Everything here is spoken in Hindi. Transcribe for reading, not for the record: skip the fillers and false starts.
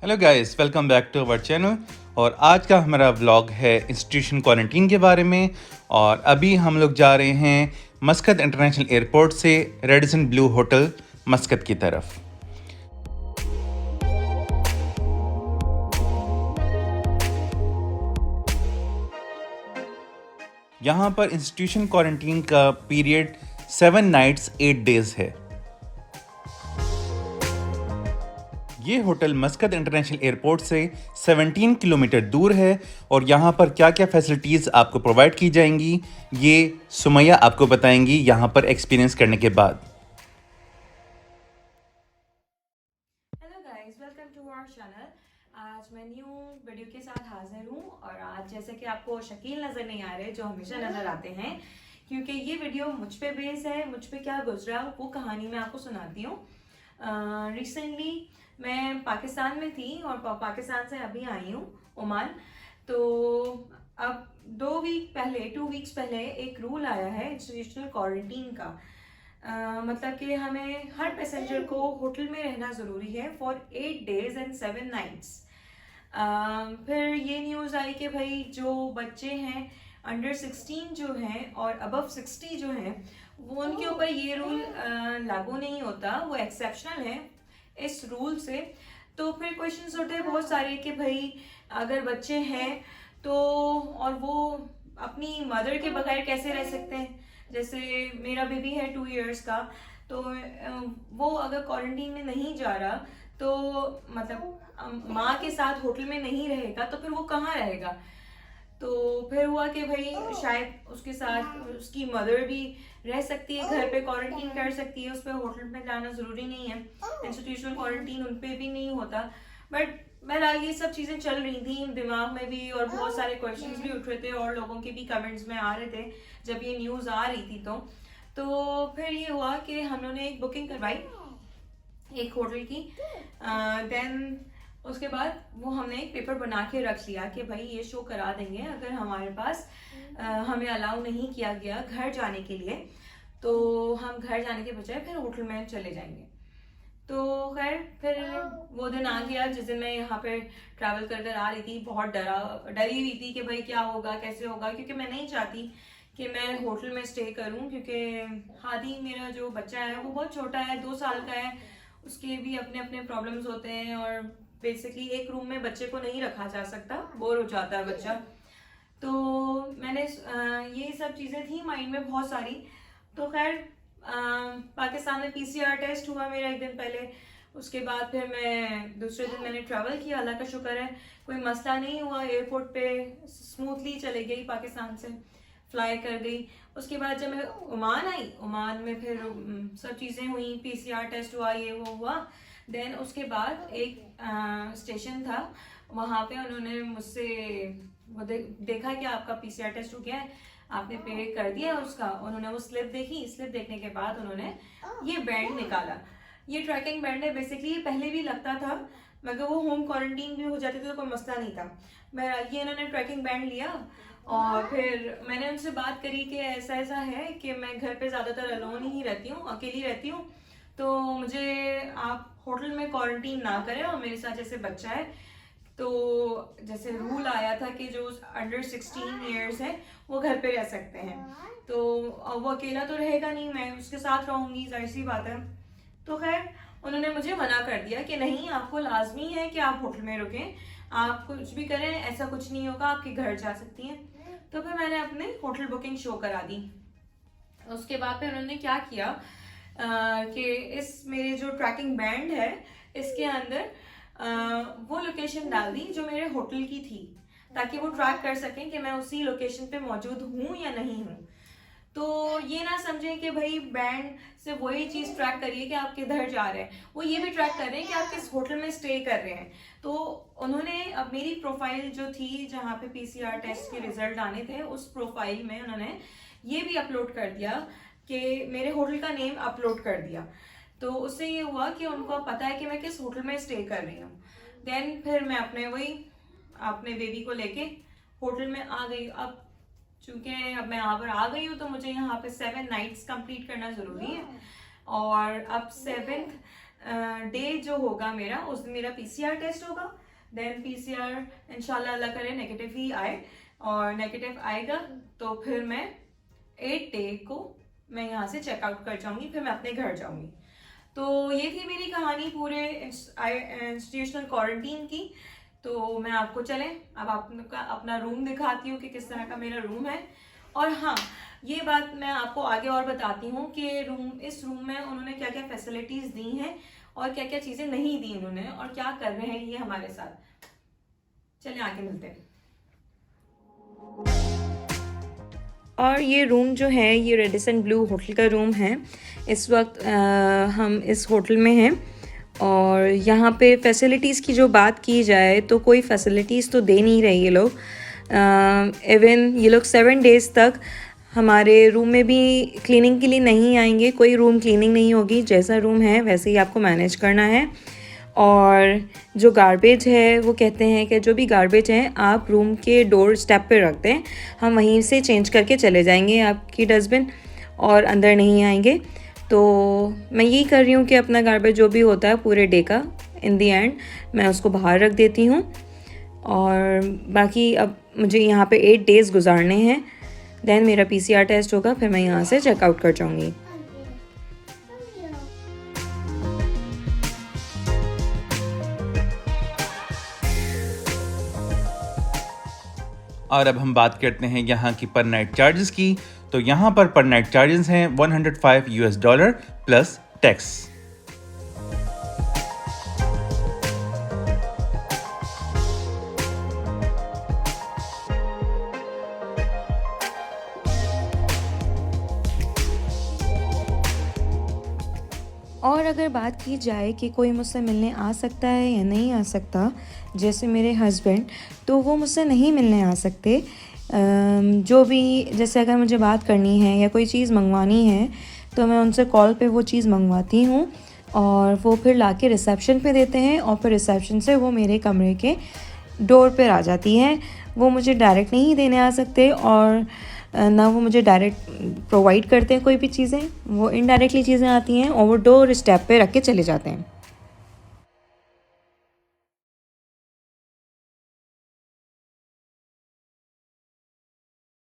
Hello guys, welcome back to our channel. और आज का हमारा व्लॉग है इंस्टीट्यूशन क्वारंटीन के बारे में। और अभी हम लोग जा रहे हैं मस्कत इंटरनेशनल एयरपोर्ट से रेडिसन ब्लू होटल मस्कत की तरफ। यहाँ पर इंस्टीट्यूशन क्वारंटीन का पीरियड 7 नाइट्स 8 डेज है। ये होटल मस्कत इंटरनेशनल एयरपोर्ट से 17 किलोमीटर दूर है। और यहाँ पर क्या क्या फैसिलिटीज़ आपको प्रोवाइड की जाएंगी ये सुमैया आपको बताएंगी यहाँ पर एक्सपीरियंस करने के बाद। Hello guys, welcome to our channel. आज मैं न्यू वीडियो के साथ हाजिर हूँ। और आज जैसे कि आपको शकील नज़र नहीं आ रहे जो हमेशा नज़र आते हैं, क्योंकि ये वीडियो मुझ पे बेस है। मुझ पे क्या गुजरा वो कहानी मैं आपको सुनाती हूँ। रिसेंटली मैं पाकिस्तान में थी और पाकिस्तान से अभी आई हूँ ओमान। तो अब 2 वीक्स पहले एक रूल आया है इंस्टीट्यूशनल क्वारंटीन का। मतलब कि हमें हर पैसेंजर को होटल में रहना ज़रूरी है फॉर 8 डेज एंड 7 नाइट्स। फिर ये न्यूज़ आई कि भाई जो बच्चे हैं अंडर 16 जो हैं और अबव 60 जो हैं वो उनके ऊपर ये रूल लागू नहीं होता, वो एक्सेप्शनल है इस रूल से। तो फिर क्वेश्चंस उठे हैं बहुत सारे कि भाई अगर बच्चे हैं तो और वो अपनी मदर के बगैर कैसे रह सकते हैं। जैसे मेरा बेबी है 2 इयर्स का, तो वो अगर क्वारंटीन में नहीं जा रहा तो मतलब माँ के साथ होटल में नहीं रहेगा तो फिर वो कहाँ रहेगा। तो फिर हुआ कि भाई शायद उसके साथ उसकी मदर भी रह सकती है, घर पे क्वारंटीन कर सकती है, उस पर होटल में जाना ज़रूरी नहीं है, इंस्टीट्यूशनल क्वारंटीन उन पर भी नहीं होता। बट बहरहाल ये सब चीज़ें चल रही थी दिमाग में भी और बहुत सारे क्वेश्चंस भी उठ रहे थे और लोगों के भी कमेंट्स में आ रहे थे जब ये न्यूज़ आ रही थी। तो फिर ये हुआ कि हम लोगों ने एक बुकिंग करवाई एक होटल की। देन उसके बाद वो हमने एक पेपर बना के रख लिया कि भाई ये शो करा देंगे अगर हमारे पास हमें अलाउ नहीं किया गया घर जाने के लिए, तो हम घर जाने के बजाय फिर होटल में चले जाएंगे। तो खैर फिर वो दिन आ गया जिस दिन मैं यहाँ पे ट्रैवल कर कर आ रही थी। बहुत डरी हुई थी कि भाई क्या होगा कैसे होगा, क्योंकि मैं नहीं चाहती कि मैं होटल में स्टे करूं, क्योंकि हादी मेरा जो बच्चा है वो बहुत छोटा है, 2 साल का है, उसके भी अपने अपने प्रॉब्लम्स होते हैं और बेसिकली एक रूम में बच्चे को नहीं रखा जा सकता, बोर हो जाता है बच्चा। तो मैंने ये सब चीज़ें थी माइंड में बहुत सारी। तो खैर पाकिस्तान में पीसीआर टेस्ट हुआ मेरा एक दिन पहले। उसके बाद फिर मैं दूसरे दिन मैंने ट्रैवल किया, अल्लाह का शुक्र है कोई मसला नहीं हुआ, एयरपोर्ट पे स्मूथली चले गई, पाकिस्तान से फ्लाई कर गई। उसके बाद जब मैं ओमान आई, ओमान में फिर सब चीज़ें हुई, पीसीआर टेस्ट हुआ, ये वो हुआ। देन उसके बाद एक स्टेशन था, वहाँ पे उन्होंने मुझसे वो देखा कि आपका पीसीआर टेस्ट हो गया है, आपने पे कर दिया उसका। उन्होंने वो स्लिप देखी, स्लिप देखने के बाद उन्होंने ये बैंड निकाला। ये ट्रैकिंग बैंड है बेसिकली, ये पहले भी लगता था मगर वो होम क्वारंटीन भी हो जाते थे तो कोई मसला नहीं था। मैं ये इन्होंने ट्रैकिंग बैंड लिया और फिर मैंने उनसे बात करी कि ऐसा ऐसा है कि मैं घर पे ज़्यादातर अलोन ही रहती हूँ, अकेली रहती हूँ, तो मुझे आप होटल में क्वारंटीन ना करें और मेरे साथ जैसे बच्चा है तो जैसे रूल आया था कि जो अंडर 16 ईयर्स है वो घर पे रह सकते हैं, तो वो अकेला तो रहेगा नहीं, मैं उसके साथ रहूंगी, जाहिर सी बात है। तो खैर उन्होंने मुझे मना कर दिया कि नहीं, आपको लाजमी है कि आप होटल में रुकें, आप कुछ भी करें ऐसा कुछ नहीं होगा, आपके घर जा सकती हैं। तो फिर मैंने अपने होटल बुकिंग शो करा दी। उसके बाद फिर उन्होंने क्या किया कि इस मेरे जो ट्रैकिंग बैंड है इसके अंदर वो लोकेशन डाल दी जो मेरे होटल की थी, ताकि वो ट्रैक कर सकें कि मैं उसी लोकेशन पे मौजूद हूँ या नहीं हूँ। तो ये ना समझें कि भाई बैंड से वही चीज़ ट्रैक करिए कि आप किधर जा रहे हैं, वो ये भी ट्रैक कर रहे हैं कि आप किस होटल में स्टे कर रहे हैं। तो उन्होंने अब मेरी प्रोफाइल जो थी जहाँ पे पीसीआर टेस्ट के रिजल्ट आने थे उस प्रोफाइल में उन्होंने ये भी अपलोड कर दिया कि मेरे होटल का नेम अपलोड कर दिया। तो उससे ये हुआ कि उनको पता है कि मैं किस होटल में स्टे कर रही हूँ। देन फिर मैं अपने बेबी को लेके होटल में आ गई। अब चूंकि अब मैं यहाँ पर आ गई हूँ तो मुझे यहाँ पे 7 नाइट्स कंप्लीट करना ज़रूरी है। और अब 7th डे जो होगा मेरा, उस दिन मेरा PCR टेस्ट होगा। देन PCR इंशाल्लाह अल्लाह करे नेगेटिव ही आए, और नेगेटिव आएगा तो फिर मैं 8 डे को मैं यहाँ से चेकआउट कर जाऊंगी, फिर मैं अपने घर जाऊंगी। तो ये थी मेरी कहानी पूरे इंस्टीट्यूशनल क्वारंटीन की। तो मैं आपको चलें अब आपका अपना रूम दिखाती हूँ कि किस तरह का मेरा रूम है। और हाँ, ये बात मैं आपको आगे और बताती हूँ कि इस रूम में उन्होंने क्या क्या फैसिलिटीज दी हैं और क्या क्या चीजें नहीं दी उन्होंने, और क्या कर रहे हैं ये हमारे साथ। चलिए आगे मिलते हैं। और ये रूम जो है ये रेडिसन ब्लू होटल का रूम है। इस वक्त हम इस होटल में हैं, और यहाँ पे फैसिलिटीज़ की जो बात की जाए तो कोई फैसिलिटीज़ तो दे नहीं रहे ये लोग। इवन ये लोग 7 डेज़ तक हमारे रूम में भी क्लीनिंग के लिए नहीं आएंगे। कोई रूम क्लीनिंग नहीं होगी, जैसा रूम है वैसे ही आपको मैनेज करना है। और जो गार्बेज है वो कहते हैं कि जो भी गार्बेज है आप रूम के डोर स्टेप पे रखते हैं, हम वहीं से चेंज करके चले जाएंगे आपकी डस्टबिन, और अंदर नहीं आएंगे। तो मैं यही कर रही हूँ कि अपना गार्बेज जो भी होता है पूरे डे का, इन दी एंड मैं उसको बाहर रख देती हूँ। और बाकी अब मुझे यहाँ पे 8 डेज़ गुजारने हैं, देन मेरा PCR टेस्ट होगा, फिर मैं यहाँ से चेकआउट कर जाऊँगी। और अब हम बात करते हैं यहाँ की पर नाइट चार्जेस की। तो यहाँ पर नाइट चार्जेस हैं $105 प्लस टैक्स। और अगर बात की जाए कि कोई मुझसे मिलने आ सकता है या नहीं आ सकता, जैसे मेरे हस्बैंड, तो वो मुझसे नहीं मिलने आ सकते। जो भी, जैसे अगर मुझे बात करनी है या कोई चीज़ मंगवानी है तो मैं उनसे कॉल पे वो चीज़ मंगवाती हूँ, और वो फिर लाके रिसेप्शन पे देते हैं, और फिर रिसेप्शन से वो मेरे कमरे के डोर पर आ जाती है। वो मुझे डायरेक्ट नहीं देने आ सकते, और ना वो मुझे डायरेक्ट प्रोवाइड करते हैं कोई भी चीज़ें, वो इनडायरेक्टली चीज़ें आती हैं और वो डोर स्टेप पे रख के चले जाते हैं।